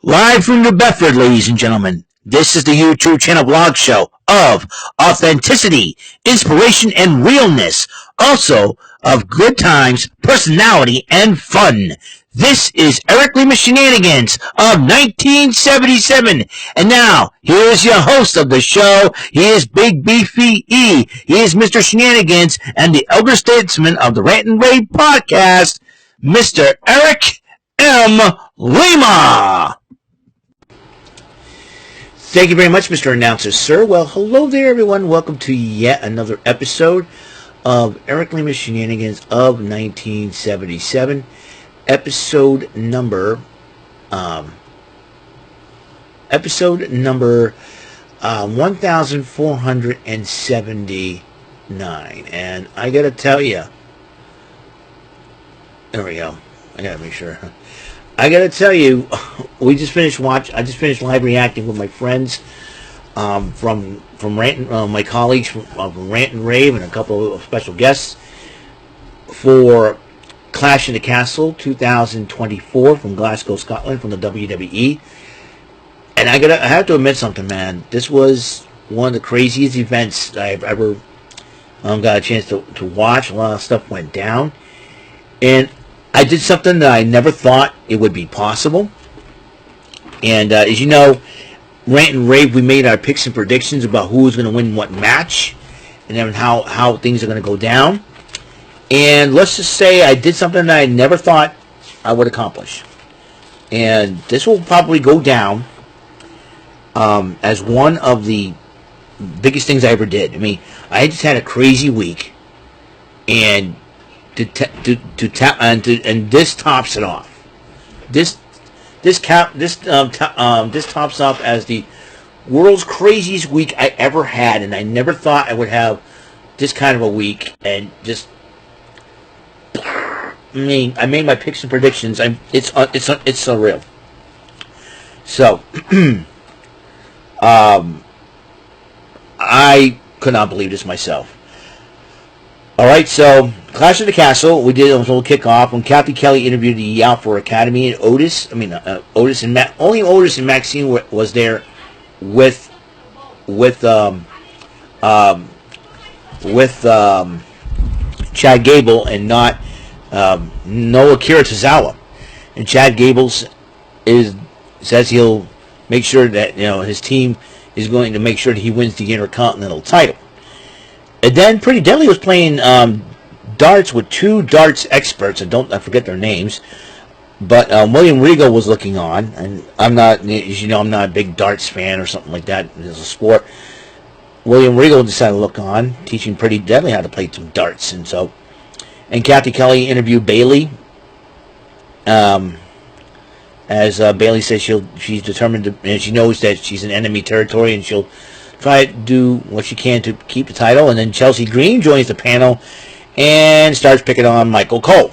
Live from New Bedford, ladies and gentlemen, this is the YouTube channel blog show of authenticity, inspiration, and realness, also of good times, personality, and fun. This is Eric Lima Shenanigans of 1977, and now, here's your host of the show. He is Big Beefy E. He is Mr. Shenanigans and the elder statesman of the Rant and Rave podcast, Mr. Eric M. Lima. Thank you very much, Mr. Announcer, sir. Well, hello there, everyone. Welcome to yet another episode of Eric Lima Shenanigans of 1977. Episode number 1479. And I gotta tell you, there we go. I gotta make sure. I gotta tell you, I just finished live reacting with my friends from Rant, my colleagues from Rant and Rave, and a couple of special guests for Clash in the Castle 2024 from Glasgow, Scotland, from the WWE. And I have to admit something, man. This was one of the craziest events I've ever got a chance to watch. A lot of stuff went down, and I did something that I never thought it would be possible. And as you know, Rant and Rave, we made our picks and predictions about who was going to win what match, and then how things are going to go down. And let's just say I did something that I never thought I would accomplish. And this will probably go down as one of the biggest things I ever did. I mean, I just had a crazy week, and this tops it off. This tops off as the world's craziest week I ever had, and I never thought I would have this kind of a week. And just, I mean, I made my picks and predictions. It's surreal. So, I could not believe this myself. All right, so Clash of the Castle, we did a little kickoff when Kathy Kelly interviewed the Alpha Academy, and Otis and only Otis and Maxine was there with Chad Gable, and not no Akira Tozawa. And Chad Gable says he'll make sure that his team is going to make sure that he wins the Intercontinental title. And then Pretty Deadly was playing darts with two darts experts. I forget their names, but William Regal was looking on, and I'm not, as you know, I'm not a big darts fan or something like that as a sport. William Regal decided to look on, teaching Pretty Deadly how to play some darts, and Kathy Kelly interviewed Bayley. As Bayley says, she's determined to, and she knows that she's in enemy territory, and she'll try to do what she can to keep the title. And then Chelsea Green joins the panel and starts picking on Michael Cole.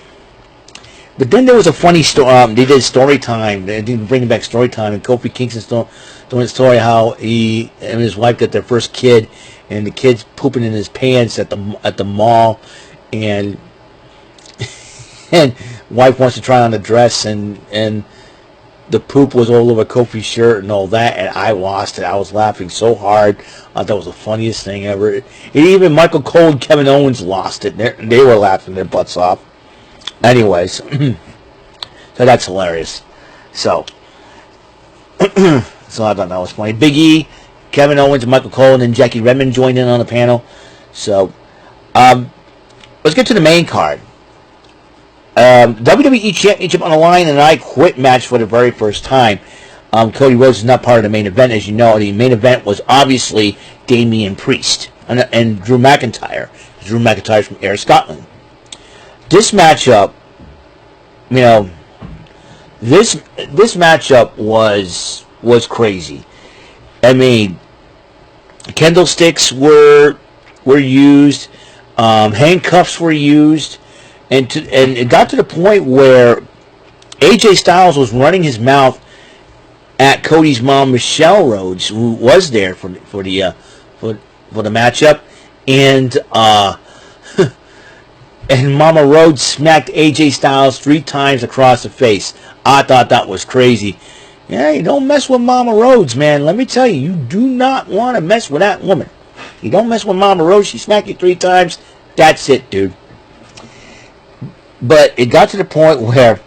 But then there was a funny story. They did story time. They didn't bring back story time. And Kofi Kingston doing a story how he and his wife got their first kid, and the kid's pooping in his pants at the mall, and wife wants to try on the dress, and the poop was all over Kofi's shirt and all that, and I lost it. I was laughing so hard. I thought it was the funniest thing ever. And even Michael Cole and Kevin Owens lost it. They were laughing their butts off. Anyways, so that's hilarious. So I thought that was funny. Big E, Kevin Owens, and Michael Cole, and then Jackie Redmond joined in on the panel. So let's get to the main card. WWE Championship on the line, and I Quit match for the very first time. Cody Rhodes is not part of the main event, as you know. The main event was obviously Damian Priest and Drew McIntyre. Drew McIntyre's from Ayr, Scotland. This matchup, this matchup was crazy. I mean, candlesticks were used, handcuffs were used. And it got to the point where AJ Styles was running his mouth at Cody's mom, Michelle Rhodes, who was there for the matchup, and and Mama Rhodes smacked AJ Styles 3 times across the face. I thought that was crazy. Yeah, you don't mess with Mama Rhodes, man. Let me tell you, you do not want to mess with that woman. You don't mess with Mama Rhodes. She smacked you 3 times. That's it, dude. But it got to the point where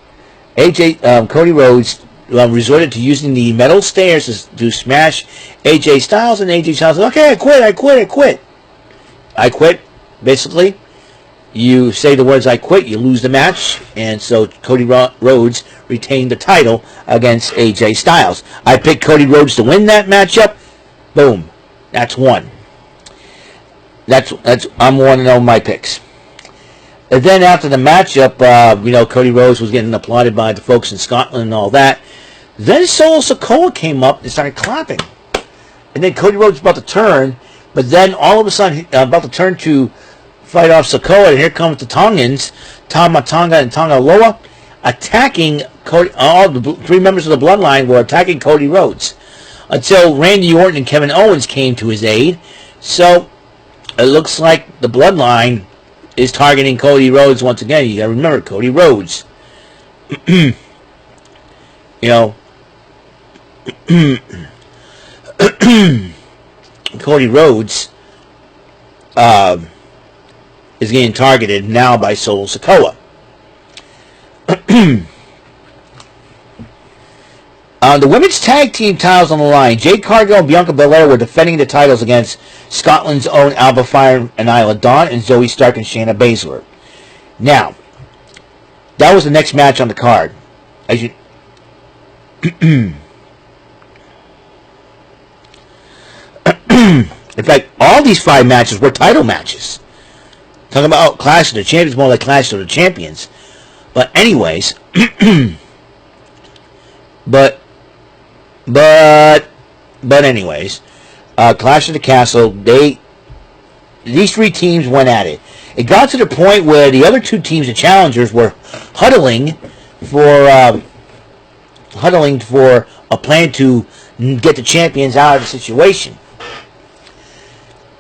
Cody Rhodes resorted to using the metal stairs to smash AJ Styles, and AJ Styles said, okay, I quit. Basically, you say the words I quit, you lose the match, and so Cody Rhodes retained the title against AJ Styles. I picked Cody Rhodes to win that matchup. Boom. That's one. I'm 1-0 my picks. And then after the matchup, Cody Rhodes was getting applauded by the folks in Scotland and all that. Then Solo Sikoa came up and started clapping. And then Cody Rhodes was about to turn, but then all of a sudden, about to turn to fight off Sikoa, and here comes the Tongans, Tama Tonga and Tonga Loa, attacking Cody. All the 3 members of the Bloodline were attacking Cody Rhodes until Randy Orton and Kevin Owens came to his aid. So it looks like the Bloodline is targeting Cody Rhodes once again. You gotta remember, Cody Rhodes. Cody Rhodes is getting targeted now by Solo Sikoa. The women's tag team titles on the line. Jade Cargill and Bianca Belair were defending the titles against Scotland's own Alba Fire and Isla Dawn and Zoe Stark and Shayna Baszler. Now, that was the next match on the card. In fact, all these 5 matches were title matches. Talking about Clash of the Champions, more like Clash of the Champions. But anyways, but anyways, Clash of the Castle. These 3 teams went at it. It got to the point where the other 2 teams, the challengers, were huddling for a plan to get the champions out of the situation.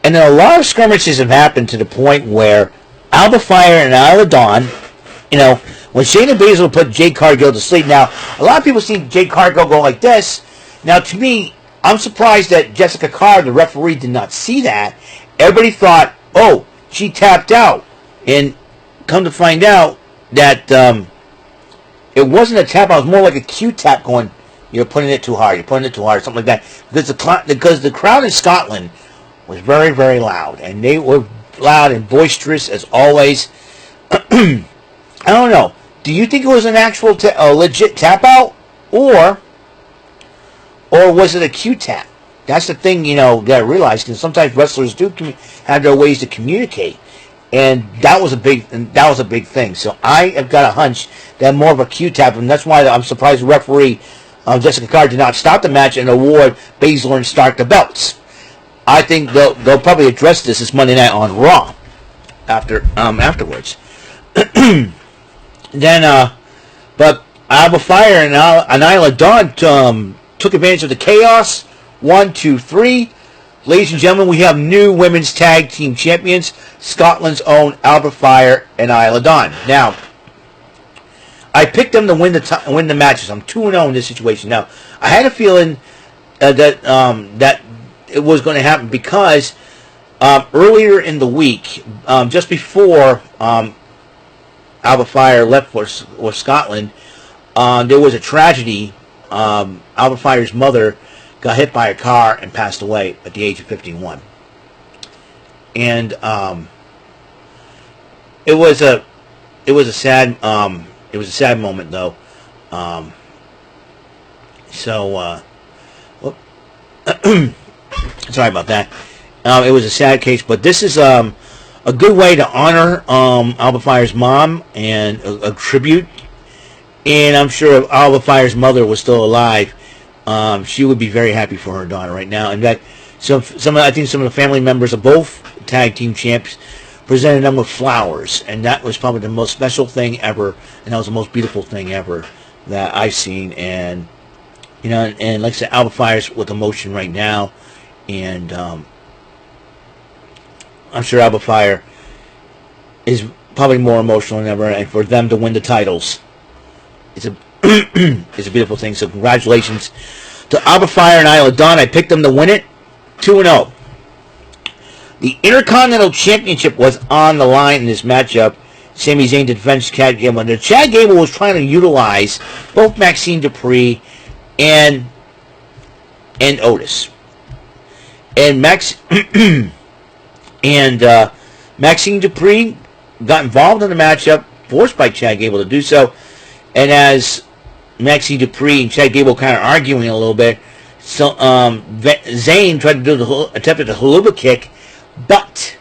And then a lot of skirmishes have happened to the point where Alba Fire and Isla Dawn, when Shayna Baszler put Jade Cargill to sleep. Now, a lot of people see Jade Cargill go like this. Now, to me, I'm surprised that Jessica Carr, the referee, did not see that. Everybody thought, oh, she tapped out. And come to find out that it wasn't a tap out. It was more like a Q tap going, you're putting it too hard, something like that. Because the crowd in Scotland was very, very loud. And they were loud and boisterous as always. I don't know. Do you think it was an actual legit tap out? Or was it a Q tap? That's the thing, you gotta realize, because sometimes wrestlers do have their ways to communicate. And that was a big thing. So I have got a hunch that more of a Q tap, and that's why I'm surprised the referee, Jessica Carr, did not stop the match and award Baszler and Stark the belts. I think they'll probably address this Monday night on Raw afterwards. Then, but Alba Fire and Isla Dawn took advantage of the chaos. 1, 2, 3. Ladies and gentlemen, we have new women's tag team champions, Scotland's own Alba Fire and Isla Dawn. Now, I picked them to win the matches. I'm 2-0 in this situation. Now, I had a feeling that it was going to happen because earlier in the week, just before Alba Fire left for Scotland, there was a tragedy. Alba Fire's mother got hit by a car and passed away at the age of 51. And it was a sad moment though. Sorry about that. It was a sad case, but this is a good way to honor Alba Fire's mom and a tribute. And I'm sure if Alba Fire's mother was still alive, she would be very happy for her daughter right now. In fact, I think some of the family members of both tag team champs presented them with flowers, and that was probably the most special thing ever, and that was the most beautiful thing ever that I've seen. And and like I said, Alba Fire's with emotion right now, and I'm sure Alba Fire is probably more emotional than ever, and for them to win the titles, It's a beautiful thing. So congratulations to Alba Fire and Isla Dawn. I picked them to win it, 2-0. The Intercontinental Championship was on the line in this matchup. Sami Zayn to defend Chad Gable. And Chad Gable was trying to utilize both Maxine Dupree and Otis. And Maxine Dupree got involved in the matchup, forced by Chad Gable to do so. And as Maxine Dupree and Chad Gable kind of arguing a little bit, so Zayn tried to do attempted the haluba kick, but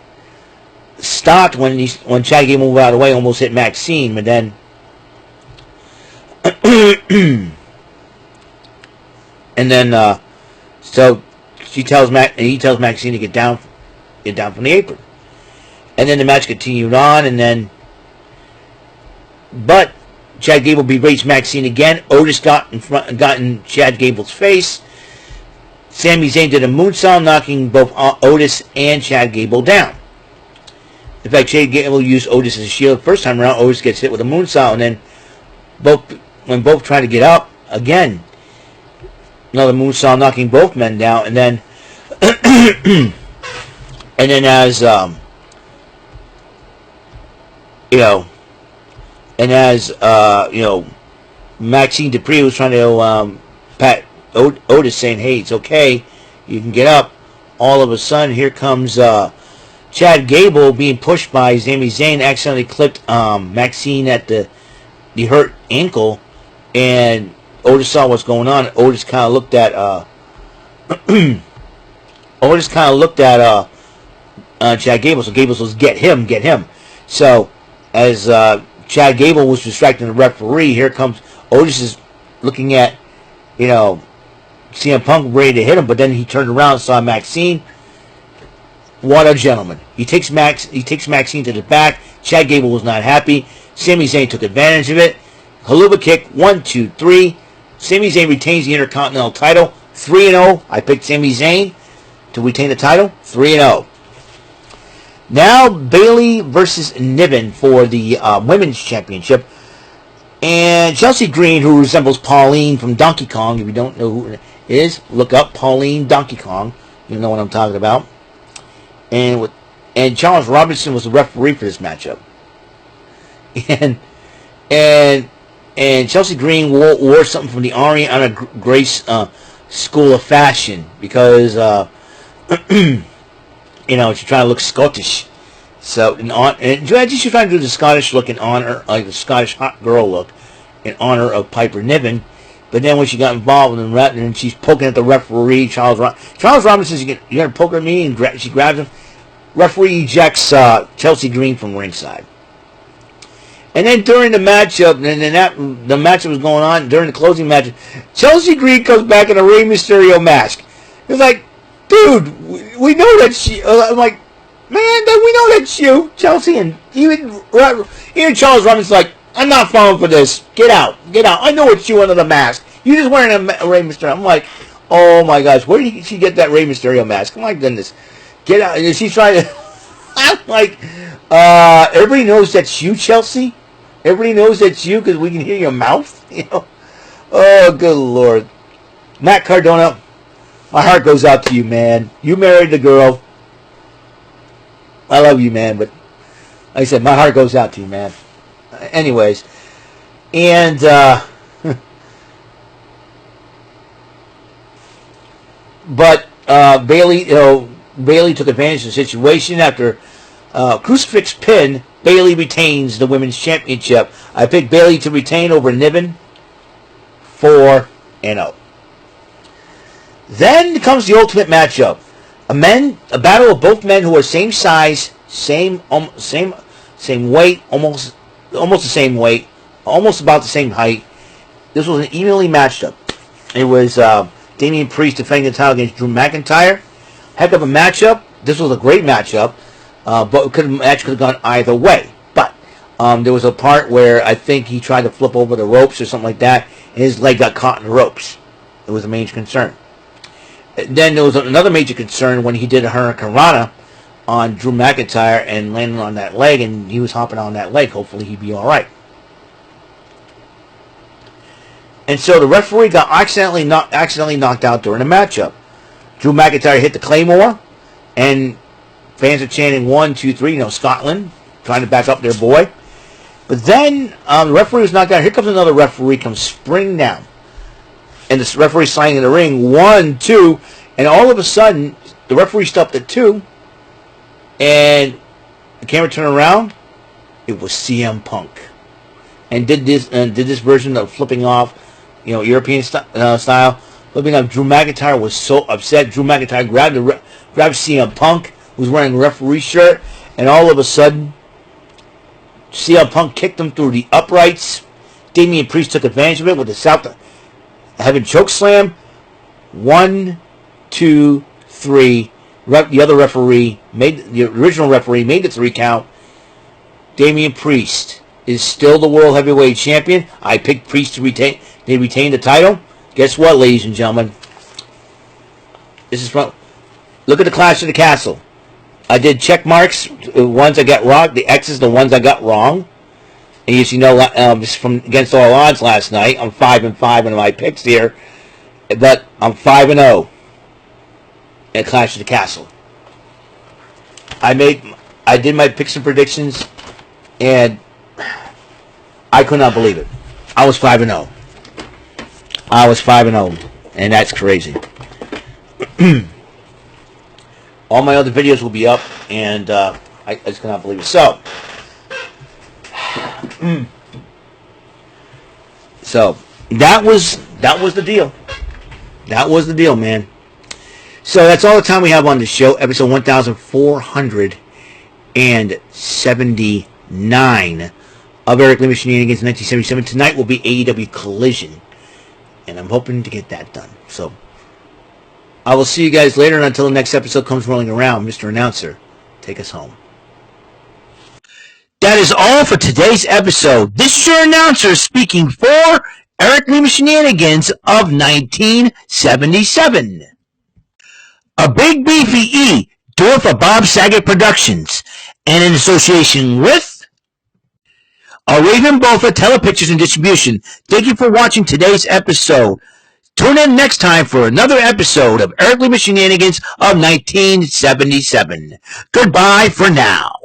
stopped when Chad Gable moved out of the way, almost hit Maxine, but then so he tells Maxine to get down from the apron, and then the match continued on, but Chad Gable berates Maxine again. Otis got in Chad Gable's face. Sami Zayn did a moonsault, knocking both Otis and Chad Gable down. In fact, Chad Gable used Otis as a shield the first time around. Otis gets hit with a moonsault, and then when both try to get up again, another moonsault, knocking both men down, and then as Maxine Dupree was trying to pat Otis, saying, "Hey, it's okay, you can get up." All of a sudden, here comes Chad Gable being pushed by Sami Zayn, accidentally clipped Maxine at the hurt ankle, and Otis saw what's going on. Otis kind of looked at Chad Gable. So Gable says, "Get him." So as Chad Gable was distracting the referee, here comes Otis is looking at CM Punk ready to hit him, but then he turned around and saw Maxine. What a gentleman. He takes Maxine to the back. Chad Gable was not happy. Sami Zayn took advantage of it. Haluba kick, 1, 2, 3. Sami Zayn retains the Intercontinental title, 3-0. I picked Sami Zayn to retain the title, 3-0. Now Bayley versus Niven for the Women's Championship. And Chelsea Green, who resembles Pauline from Donkey Kong, if you don't know who it is, look up Pauline Donkey Kong. You know what I'm talking about. And Charles Robinson was the referee for this matchup. And Chelsea Green wore something from the Ariana Grace School of Fashion because she's trying to look Scottish. So she's trying to do the Scottish look in honor, like the Scottish hot girl look, in honor of Piper Niven. But then when she got involved in the and she's poking at the referee, Charles Robinson says, "You're gonna poke at me," and she grabs him. Referee ejects Chelsea Green from ringside. And then during the matchup, the matchup was going on during the closing match, Chelsea Green comes back in a Rey Mysterio mask. It's like, dude, we know that's you. I'm like, man, we know that's you, Chelsea. And even Charles Robinson's like, "I'm not falling for this. Get out. I know it's you under the mask. You're just wearing a Rey Mysterio." I'm like, oh my gosh, where did she get that Rey Mysterio mask? Oh my goodness, get out! And she's trying to. I'm like, everybody knows that's you, Chelsea. Everybody knows that's you because we can hear your mouth. Oh, good Lord, Matt Cardona, my heart goes out to you, man. You married the girl. I love you, man, but like I said, my heart goes out to you, man. Anyways, and Bayley took advantage of the situation after crucifix pin. Bayley retains the Women's Championship. I picked Bayley to retain over Niven, 4-0. Then comes the ultimate matchup: a battle of both men who are same size, same weight, almost the same weight, almost about the same height. This was an evenly matched up. It was Damian Priest defending the title against Drew McIntyre. Heck of a matchup. This was a great matchup, but the match could have gone either way. But there was a part where I think he tried to flip over the ropes or something like that, and his leg got caught in the ropes. It was a major concern. Then there was another major concern when he did a Hurricane Rana on Drew McIntyre and landed on that leg, and he was hopping on that leg. Hopefully he'd be all right. And so the referee got accidentally knocked out during the matchup. Drew McIntyre hit the Claymore, and fans are chanting 1, 2, 3. Scotland trying to back up their boy. But then the referee was knocked out. Here comes another referee, comes sprinting down, and the referee signing in the ring 1, 2, and all of a sudden the referee stopped at 2, and the camera turned around. It was CM Punk, and did this version of flipping off, European style. Flipping off. Drew McIntyre was so upset. Drew McIntyre grabbed CM Punk, who was wearing a referee shirt, and all of a sudden, CM Punk kicked him through the uprights. Damian Priest took advantage of it with the South Heaven choke slam. 1, 2, 3. The other referee the original referee made the 3 count. Damian Priest is still the World Heavyweight Champion. I picked Priest to retain. They retained the title. Guess what, ladies and gentlemen? This is from. Look at the Clash of the Castle. I did check marks. The ones I got wrong. The X's, the ones I got wrong. And as you know, this is from Against All Odds last night. I'm 5-5 in my picks here, but I'm 5-0 at Clash of the Castle. I did my picks and predictions, and I could not believe it. I was 5-0. I was 5-0, and that's crazy. All my other videos will be up, and I just cannot believe it. So, that was the deal. That was the deal, man. So that's all the time we have on the show. Episode 1479 of Eric Lima Shenanigans 1977. Tonight will be AEW Collision, and I'm hoping to get that done. So I will see you guys later, and until the next episode comes rolling around, Mr. Announcer, take us home. That is all for today's episode. This is your announcer speaking for Eric Lima Shenanigans of 1977. A Big Beefy E, do it for Bob Saget Productions, and in association with a Raven Bofa Telepictures and Distribution. Thank you for watching today's episode. Tune in next time for another episode of Eric Lima Shenanigans of 1977. Goodbye for now.